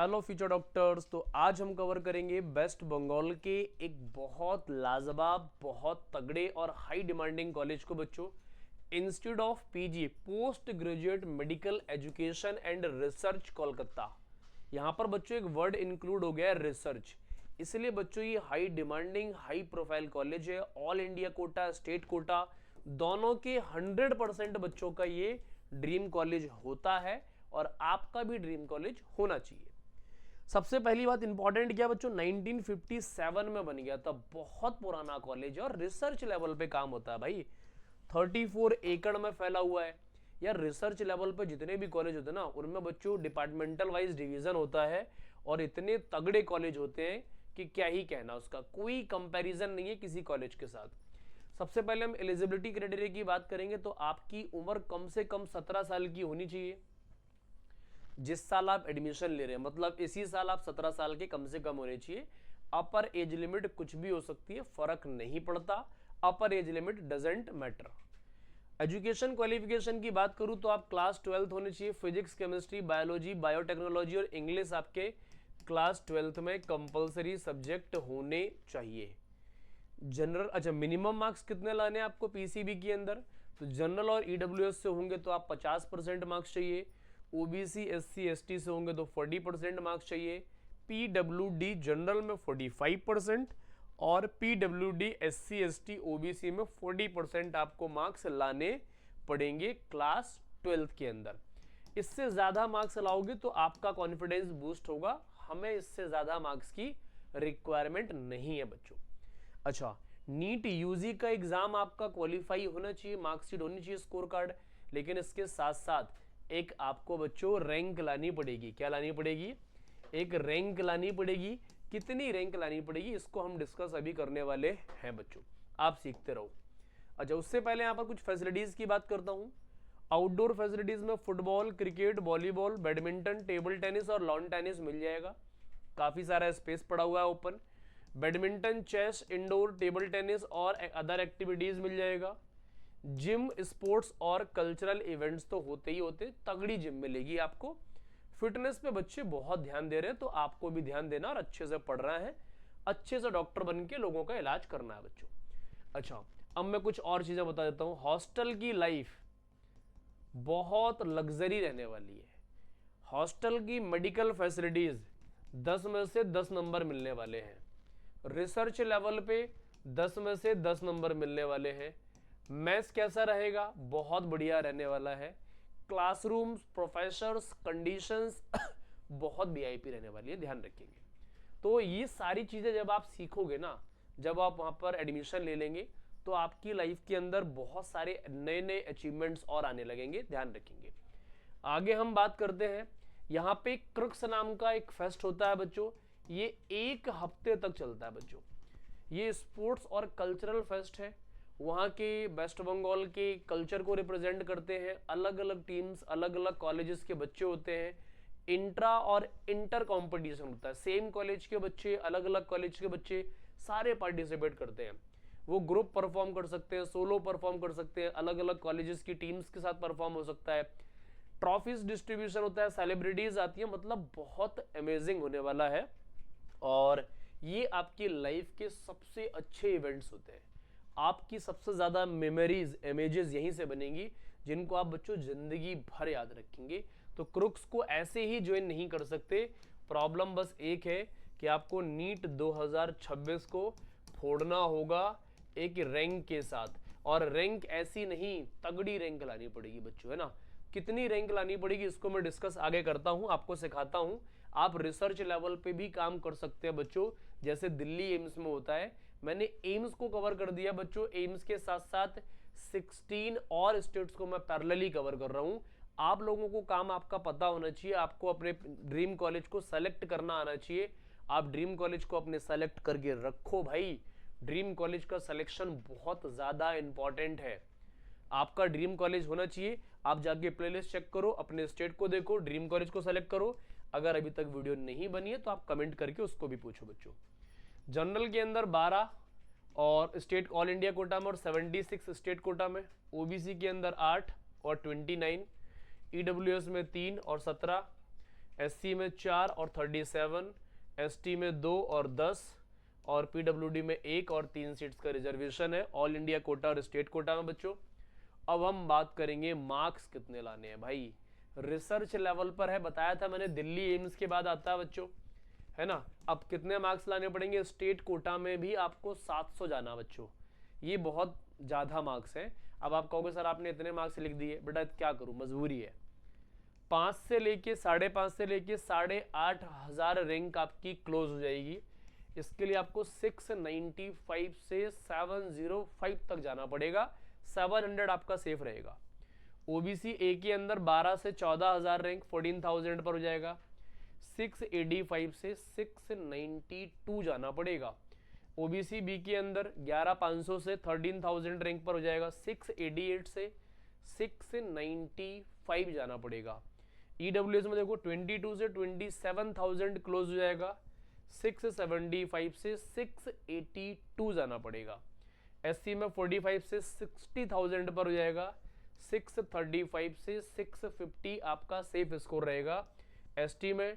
Hello future doctors. तो आज हम कवर करेंगे वेस्ट बंगाल के एक बहुत लाजवाब, बहुत तगड़े और हाई डिमांडिंग कॉलेज को बच्चों, institute of PG post graduate medical education and research Kolkata. यहाँ पर बच्चों एक वर्ड इंक्लूड हो गया है रिसर्च, इसलिए बच्चों ये high demanding high profile college है। All India quota, state quota दोनों के 100% बच्चों का ये ड्रीम कॉलेज होता है और आपका भी ड्रीम कॉलेज होना चाहिए। सबसे पहली बात इंपॉर्टेंट क्या बच्चों, 1957 में बन गया था, बहुत पुराना कॉलेज है और रिसर्च लेवल पे काम होता है भाई। 34 एकड़ में फैला हुआ है यार। रिसर्च लेवल पे जितने भी कॉलेज होते हैं ना, उनमें बच्चों डिपार्टमेंटल वाइज डिवीजन होता है और इतने तगड़े कॉलेज होते हैं कि क्या ही कहना, उसका कोई कंपैरिजन नहीं है किसी कॉलेज के साथ। सबसे पहले हम एलिजिबिलिटी क्राइटेरिया की बात करेंगे तो आपकी उम्र कम से कम 17 साल की होनी चाहिए। जिस साल आप एडमिशन ले रहे हैं, मतलब इसी साल आप 17 साल के कम से कम होने चाहिए। अपर एज लिमिट कुछ भी हो सकती है, फर्क नहीं पड़ता, अपर age limit doesn't matter. Education qualification की बात करूं तो आप क्लास 12th होने चाहिए। फिजिक्स, केमिस्ट्री, बायोलॉजी, बायोटेक्नोलॉजी और इंग्लिश आपके क्लास 12th में कंपलसरी सब्जेक्ट होने चाहिए। जनरल, अच्छा मिनिमम मार्क्स कितने लाने हैं आपको पीसीबी के अंदर, तो जनरल और ईडब्ल्यूएस से होंगे तो आप 50% मार्क्स चाहिए। ओबीसी, एससी, एसटी से होंगे तो 40% मार्क्स चाहिए। पीडब्ल्यूडी जनरल में 45% और पीडब्ल्यूडी एससी, एसटी, ओबीसी में 40% आपको मार्क्स लाने पड़ेंगे क्लास 12th के अंदर। इससे ज़्यादा मार्क्स लाओगे तो आपका कॉन्फिडेंस बूस्ट होगा। हमें इससे ज़्यादा मार्क्स की रिक्वायरमेंट नहीं है बच्चों। अच्छा, नीट यूजी का एग्जाम आपका क्वालिफाई होना चाहिए, मार्कशीट होनी चाहिए, स्कोर कार्ड, लेकिन इसके साथ साथ एक आपको बच्चों रैंक लानी पड़ेगी। क्या लानी पड़ेगी? एक रैंक लानी पड़ेगी। कितनी रैंक लानी पड़ेगी इसको हम डिस्कस अभी करने वाले हैं बच्चों, आप सीखते रहो। अच्छा, उससे पहले यहाँ पर कुछ फैसिलिटीज की बात करता हूँ। आउटडोर फैसिलिटीज में football, cricket, volleyball, badminton, table tennis और लॉन टेनिस मिल जाएगा। काफी सारा स्पेस पड़ा हुआ है open. Badminton, chess, indoor, table tennis और अदर एक्टिविटीज मिल जाएगा। जिम, स्पोर्ट्स और कल्चरल इवेंट्स तो होते ही होते, तगड़ी जिम मिलेगी आपको। फिटनेस पे बच्चे बहुत ध्यान दे रहे हैं तो आपको भी ध्यान देना और अच्छे से पढ़ रहे हैं, अच्छे से डॉक्टर बन के लोगों का इलाज करना है बच्चों। अच्छा, अब मैं कुछ और चीजें बता देता हूं। हॉस्टल की लाइफ बहुत लग्जरी रहने वाली है। हॉस्टल की मेडिकल फैसिलिटीज 10 में से 10 नंबर मिलने वाले हैं। रिसर्च लेवल पे 10 में से 10 नंबर मिलने वाले हैं। मैथ्स कैसा रहेगा? बहुत बढ़िया रहने वाला है। क्लासरूम्स, प्रोफेसर्स, कंडीशंस बहुत वीआईपी रहने वाली है, ध्यान रखेंगे। तो ये सारी चीजें जब आप सीखोगे ना, जब आप वहां पर एडमिशन ले लेंगे तो आपकी लाइफ के अंदर बहुत सारे नए नए अचीवमेंट्स और आने लगेंगे, ध्यान रखेंगे। आगे हम बात करते हैं। यहाँ पे क्रक्स नाम का एक फेस्ट होता है बच्चों, ये 1 हफ्ते तक चलता है बच्चों। ये स्पोर्ट्स और कल्चरल फेस्ट है। वहाँ के वेस्ट बंगाल के कल्चर को रिप्रेजेंट करते हैं। अलग अलग टीम्स, अलग अलग कॉलेजेस के बच्चे होते हैं। इंट्रा और इंटर कंपटीशन होता है। सेम कॉलेज के बच्चे, अलग अलग कॉलेज के बच्चे सारे पार्टिसिपेट करते हैं। वो ग्रुप परफॉर्म कर सकते हैं, सोलो परफॉर्म कर सकते हैं, अलग अलग कॉलेजेस की टीम्स के साथ परफॉर्म हो सकता है। ट्रॉफीज डिस्ट्रीब्यूशन होता है, सेलिब्रिटीज आती है, मतलब बहुत अमेजिंग होने वाला है। और ये आपकी लाइफ के सबसे अच्छे इवेंट्स होते हैं। आपकी सबसे ज्यादा मेमोरीज, इमेजेस यहीं से बनेंगी, जिनको आप बच्चों जिंदगी भर याद रखेंगे। तो क्रुक्स को ऐसे ही ज्वाइन नहीं कर सकते। प्रॉब्लम बस एक है कि आपको नीट 2026 को फोड़ना होगा एक रैंक के साथ, और रैंक ऐसी नहीं, तगड़ी रैंक लानी पड़ेगी बच्चों, है ना। कितनी रैंक लानी पड़ेगी इसको मैं डिस्कस आगे करता हूं, आपको सिखाता हूं। आप रिसर्च लेवल पे भी काम कर सकते हैं बच्चों, जैसे दिल्ली एम्स में होता है। मैंने एम्स को कवर कर दिया बच्चों, एम्स के साथ साथ 16 और स्टेट्स को मैं पैरेलली कवर कर रहा हूं। आप लोगों को काम आपका पता होना चाहिए, आपको अपने ड्रीम कॉलेज को सेलेक्ट करना आना चाहिए। आप ड्रीम कॉलेज को अपने सेलेक्ट करके रखो भाई। ड्रीम कॉलेज का सिलेक्शन बहुत ज्यादा इंपॉर्टेंट है। आपका ड्रीम कॉलेज होना चाहिए। आप जाके प्लेलिस्ट चेक करो, अपने स्टेट को देखो, ड्रीम कॉलेज को सेलेक्ट करो। अगर अभी तक वीडियो नहीं बनी है तो आप कमेंट करके उसको भी पूछो बच्चों। जनरल के अंदर 12 और स्टेट ऑल इंडिया कोटा में और 76 स्टेट कोटा में। ओबीसी के अंदर 8 और 29, ईडब्ल्यूएस में 3 और 17, SC में 4 और 37, ST में 2 और 10, और PWD में 1 और 3 सीट्स का रिजर्वेशन है, ऑल इंडिया कोटा और स्टेट कोटा में बच्चों। अब हम बात करेंगे मार्क्स कितने लाने हैं भाई। रिसर्च लेवल पर है, बताया था मैंने, दिल्ली एम्स के बाद आता है बच्चों, है ना। अब कितने मार्क्स लाने पड़ेंगे, स्टेट कोटा में भी आपको 700 जाना बच्चों, ये बहुत ज्यादा मार्क्स हैं। अब आप कहोगे सर आपने इतने मार्क्स लिख दिए, बेटा क्या करूं, मजबूरी है। 5 से लेके 5.5 से लेके 8,500 रैंक आपकी क्लोज हो जाएगी। इसके लिए आपको 695 से 705 तक जाना पड़ेगा, 700 आपका सेफ रहेगा। ओबीसी ए के अंदर 12 से 14,000 रैंक 14,000 पर हो जाएगा, 685 से 692 जाना पड़ेगा। ओबीसी बी के अंदर 11,500 से 13,000 रैंक पर हो जाएगा, 688 से 695 जाना पड़ेगा। ईडब्ल्यूएस में देखो 22 से 27,000 क्लोज हो जाएगा, 675 से 682 जाना पड़ेगा। एससी में 45 से 60,000 पर हो जाएगा, 635 से 650 आपका सेफ स्कोर रहेगा। एसटी में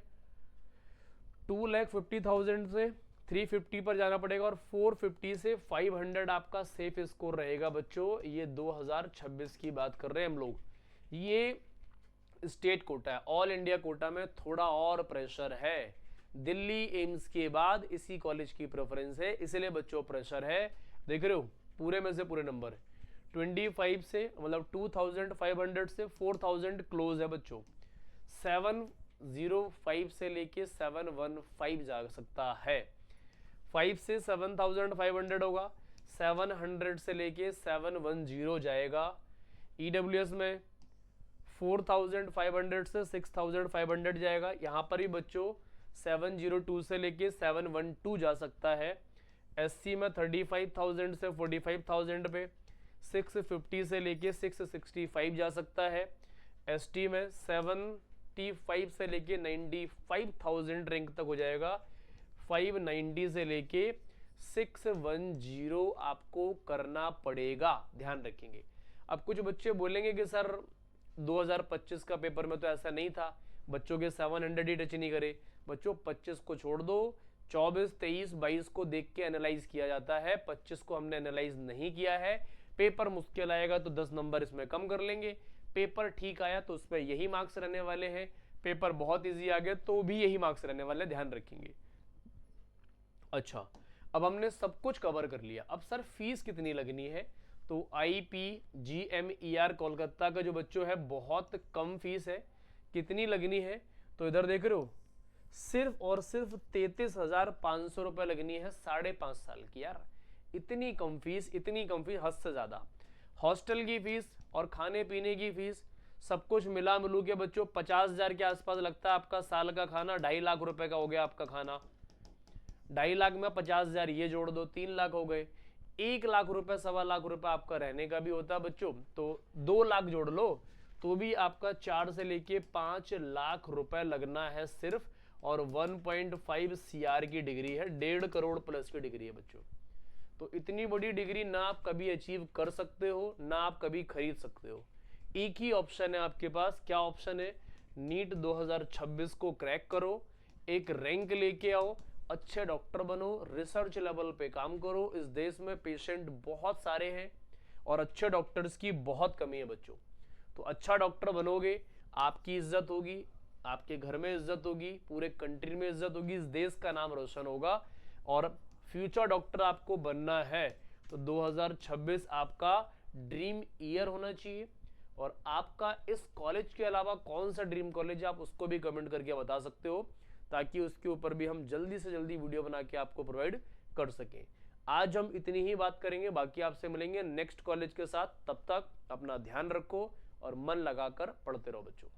2,50,000 से 350 पर जाना पड़ेगा, और 450 से 500 आपका सेफ स्कोर रहेगा बच्चों। ये 2026 की बात कर रहे हैं हम लोग। ये स्टेट कोटा है, ऑल इंडिया कोटा में थोड़ा और प्रेशर है, दिल्ली एम्स के बाद इसी कॉलेज की प्रेफरेंस है, इसलिए बच्चों प्रेशर है। देख रहे हो पूरे में से पूरे नंबर 25 से मतलब 2,500 से 4,000 क्लोज है बच्चों। 705 से लेके 715 जा सकता है, 5 से 7,500 होगा, 700 से लेके 710 जाएगा। ईडब्ल्यूएस में 4,500 से 6,500 जाएगा, यहाँ पर ही बच्चों 702 से लेके 712 जा सकता है। एससी में 35,000 से 45,000 पे, 650 से लेके 665 जा सकता है। एसटी में 75 से लेके 95,000 रैंक तक हो जाएगा, 590 से लेके 610 आपको करना पड़ेगा, ध्यान रखेंगे। अब कुछ बच्चे बोलेंगे कि सर 2025 का पेपर में तो ऐसा नहीं था, बच्चों के 700 ही टच नहीं करे। बच्चों 25 को छोड़ दो, 24, 23, 22 को देख के एनालाइज किया जाता है, 25 को हमने एनालाइज नहीं किया है। पेपर मुश्किल आएगा तो 10 नंबर इसमें कम कर लेंगे, पेपर ठीक आया तो उसमें यही मार्क्स रहने वाले हैं, पेपर बहुत इजी आ गया तो भी यही मार्क्स रहने वाले, ध्यान रखेंगे। अच्छा, अब हमने सब कुछ कवर कर लिया। अब सर फीस कितनी लगनी है, तो IPGMER कोलकाता का जो बच्चों है बहुत कम फीस है। कितनी लगनी है, तो इधर देख रहे हो सिर्फ और सिर्फ 33,500 रुपए लगनी है 5.5 साल की। यार इतनी कम फीस, इतनी कम फीस, हद से ज्यादा। हॉस्टल की फीस और खाने पीने की फीस सब कुछ मिला मिलू के बच्चों 50,000 के आसपास लगता है आपका साल का खाना। 2.5 लाख रुपए का हो गया आपका खाना, 2.5 लाख में 50,000 ये जोड़ दो, 3 लाख हो गए। 1 लाख रुपए 1.25 लाख रुपए आपका रहने का भी होता है बच्चों, तो 2 लाख जोड़ लो तो भी आपका 4 से लेके 5 लाख रुपए लगना है सिर्फ। और 1.5 CR की डिग्री है, 1.5 करोड़ प्लस की डिग्री है बच्चों। तो इतनी बड़ी डिग्री ना आप कभी अचीव कर सकते हो, ना आप कभी खरीद सकते हो। एक ही ऑप्शन है आपके पास, क्या ऑप्शन है, नीट 2026 को क्रैक करो, एक रैंक लेके आओ, अच्छे डॉक्टर बनो, रिसर्च लेवल पे काम करो। इस देश में पेशेंट बहुत सारे हैं और अच्छे डॉक्टर्स की बहुत कमी है बच्चों। तो अच्छा डॉक्टर बनोगे, आपकी इज्जत होगी, आपके घर में इज्जत होगी, पूरे कंट्री में इज्जत होगी, इस देश का नाम रोशन होगा। और फ्यूचर डॉक्टर आपको बनना है तो 2026 आपका ड्रीम ईयर होना चाहिए। और आपका इस कॉलेज के अलावा कौन सा ड्रीम कॉलेज है, आप उसको भी कमेंट करके बता सकते हो, ताकि उसके ऊपर भी हम जल्दी से जल्दी वीडियो बना के आपको प्रोवाइड कर सकें। आज हम इतनी ही बात करेंगे, बाकी आपसे मिलेंगे नेक्स्ट कॉलेज के साथ। तब तक अपना ध्यान रखो और मन लगाकर पढ़ते रहो बच्चों।